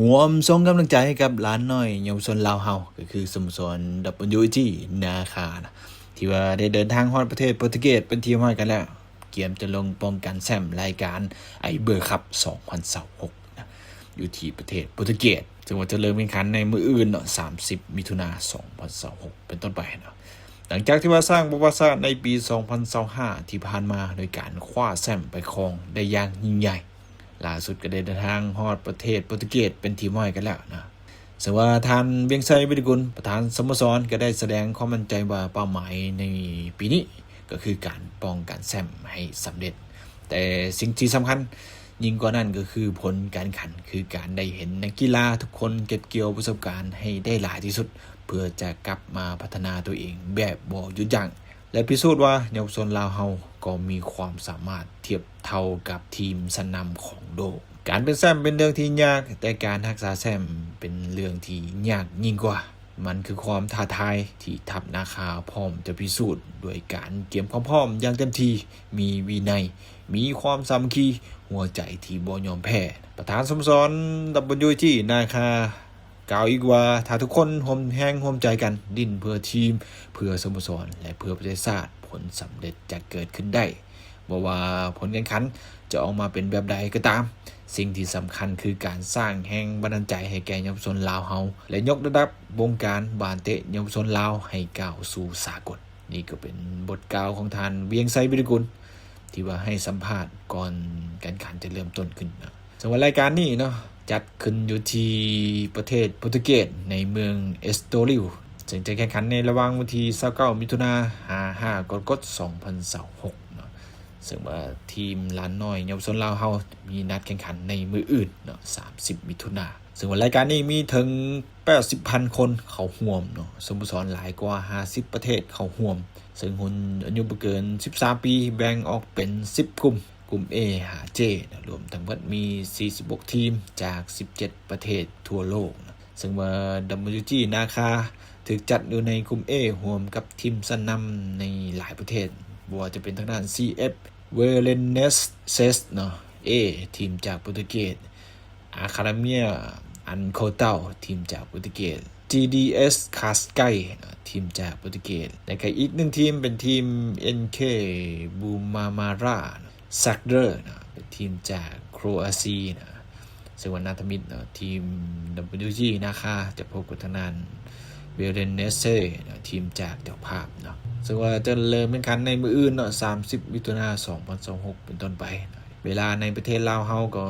ร่วมส่งกำลังใจให้กับหลานน้อยเยาวชนลาวเฮาก็คือสโมสร WG นาคานะที่ว่าได้เดินทางฮอดประเทศโปรตุเกสเป็นทีมฮอดกันแล้วเกียมจะลงป้องกันแชมป์รายการไอเบอร์คัพ2026นะอยู่ที่ประเทศโปรตุเกสซึ่งว่าจะเริ่มแข่งขันในมื้ออื่นเนาะ30มิถุนายน2026เป็นต้นไปเนาะหลังจากที่ว่าสร้างประวัติศาสตร์ในปี2025ที่ผ่านมาโดยการคว้าแชมป์ไปครองได้อย่างยิ่งใหญ่ล่าสุดก็ได้เดินทางฮอดประเทศโปรตุเกสเป็นทีมฮอดกันแล้วนะซึ่งว่าท่านเวียงไซวิทกุลประธานสโมสรก็ได้แสดงความมั่นใจว่าเป้าหมายในปีนี้ก็คือการป้องกันแชมป์ให้สำเร็จแต่สิ่งที่สำคัญยิ่งกว่านั้นก็คือผลการแข่งขันคือการได้เห็นนักกีฬาทุกคนเก็บเกี่ยวประสบการณ์ให้ได้หลายที่สุดเพื่อจะกลับมาพัฒนาตัวเองแบบบ่หยุดยั้งและพิสูจน์ว่าเยาวชนลาวเฮาก็มีความสามารถเทียบเท่ากับทีมชั้นนำของโลกการเป็นแชมป์เป็นเรื่องที่ยากแต่การรักษาแชมป์เป็นเรื่องที่ยากยิ่งกว่ามันคือความท้าทายที่ทัพนาคาพร้อมจะพิสูจน์ด้วยการเตรียมความพร้อมอย่างเต็มที่มีวินัยมีความสามัคคีหัวใจที่บ่ยอมแพ้ประธานสโมสร WG นาคากล่าวอีกว่าถ้าทุกคนร่วมใจกันดิ้นเพื่อทีมเพื่อสโมสรและเพื่อประเทศชาติผลสำเร็จจะเกิดขึ้นได้บ่ว่าผลการแข่งขันจะออกมาเป็นแบบใดก็ตามสิ่งที่สำคัญคือการสร้างแรงบันดาลใจให้แก่เยาวชนลาวเฮาและยกระดับวงการบาสเตะเยาวชนลาวให้ก้าวสู่สากลนี่ก็เป็นบทกล่าวของท่านเวียงไซวิทกุลที่ว่าให้สัมภาษณ์ก่อนการแข่งขันจะเริ่มต้นขึ้นนะส่วนรายการนี้เนาะจัดขึ้นอยู่ที่ประเทศโปรตุเกสในเมืองเอสโตริลซึ่งจะแข่งขันในระหว่างวันที่29มิถุนายน55กรกฎาคม2026เนาะซึ่งว่าทีมล้านน้อยเยาวชนลาวเฮามีนัดแข่งขันในมื้ออื่นเนาะ30มิถุนายนซึ่งว่ารายการนี้มีถึง 80,000 คนเข้าร่วมเนาะสโมสรหลายกว่า50ประเทศเข้าร่วมซึ่งคนอายุบ่เกิน13ปีแบ่งออกเป็น10กลุ่มA หา J รวมทั้งหมดมี46ทีมจาก17ประเทศทั่วโลกนะซึ่งว่า WG นาคาถูกจัดอยู่ในกลุ่ม A รวมกับทีมชั้นนำในหลายประเทศบ่ว่าจะเป็นทางด้าน CF Belenenses เนาะ A ทีมจากโปรตุเกส Academia Ancotão ทีมจากโปรตุเกส GDS Cascais ทีมจากโปรตุเกสและก็อีกหนึ่งทีมเป็นทีม NK Bumamaraซักเดอร์นะเป็นทีมจากโครอาเซียนะซึ่งวันนาทมิตรนะทีม WG นะคะจะพบกับทางด้านเบลเดนเนเซ่นะทีมจากเจ้าภาพเนาะซึ่งว่าจะเริ่มแข่งขันในมื้ออื่นเนาะ30มิถุนายน2026เป็นต้นไปนะเวลาในประเทศลาวเฮาก็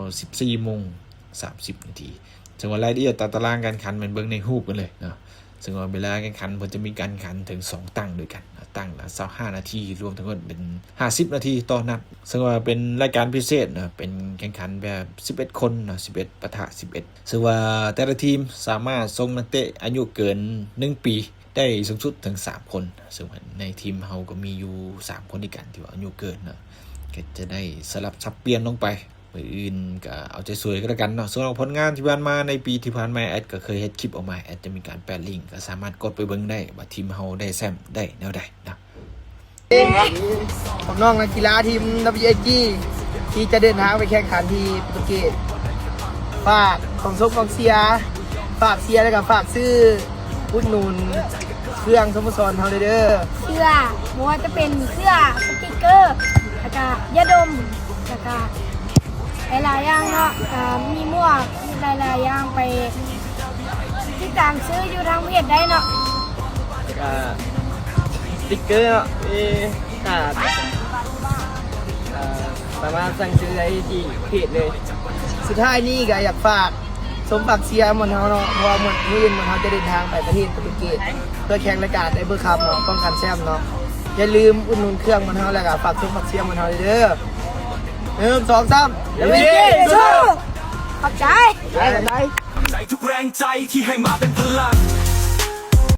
14:30 นาทีซึ่งว่ารายละเอียดตารางการแข่งขันมันเบิ่งในรูปกันเลยเนาะซึ่งว่าเวลาแข่งขันเพิ่นจะมีการแข่งขันถึง2ตั้งด้วยกันตั้งละ25นาทีรวมทั้งหมดเป็น50นาทีต่อนัดซึ่งว่าเป็นรายการพิเศษนะเป็นแข่งขันแบบ11คนนะ11ปะทะ11ซึ่งว่าแต่ละทีมสามารถส่งนักเตะอายุเกิน1ปีได้สูงสุดถึง3คนซึ่งในทีมเฮาก็มีอยู่3คนด้วยกันที่ว่าอายุเกินนะก็จะได้สลับสับเปลี่ยนลงไปอื่นก็เอาใจสวยก็แล้วกันเนาะส่วนผลงานที่ผ่านมาในปีที่ผ่านมาแอดก็เคยเฮ็ดคลิปออกมาแอดจะมีการแปะลิงก์ก็สามารถกดไปเบิ่งได้ว่าทีมเฮาได้แชมป์ได้แนวใดนะผมน้องนักกีฬาทีม WG ที่จะเดินทางไปแข่งขันที่โปรตุเกสฝากของซุปของเชียร์ฝากเชียร์แล้วก็ฝากซื้ออุดหนุนเครื่องสโมสรเฮาเด้อเสื้อไม่ว่าจะเป็นเสื้อสติ๊กเกอร์แล้วก็ยาดมแล้วก็หลายๆอย่างเนาะมีหมวกมีหลายๆอย่างไปที่ตามซื้ออยู่ทางเพจได้เนาะสติ๊กเกอร์เนาะสามารถสั่งซื้อได้ที่เพจเลยสุดท้ายนี้ก็อยากฝากสมฝักเชียร์หมดเฮาเนาะเพราะว่าหมดมื้อเฮาจะเดินทางไปประเทศโปรตุเกสเพื่อแข่งรายการไอเบอร์คัพเนาะป้องกันแชมป์เนาะอย่าลืมอุดหนุนเครื่องหมดเฮาแล้วก็ฝากสมฝักเชียร์หมดเฮาเด้อ1 2 3แล้วพี่สู้ขอบใจได้ใจทุกแรงใจที่ให้มาเป็นพลัง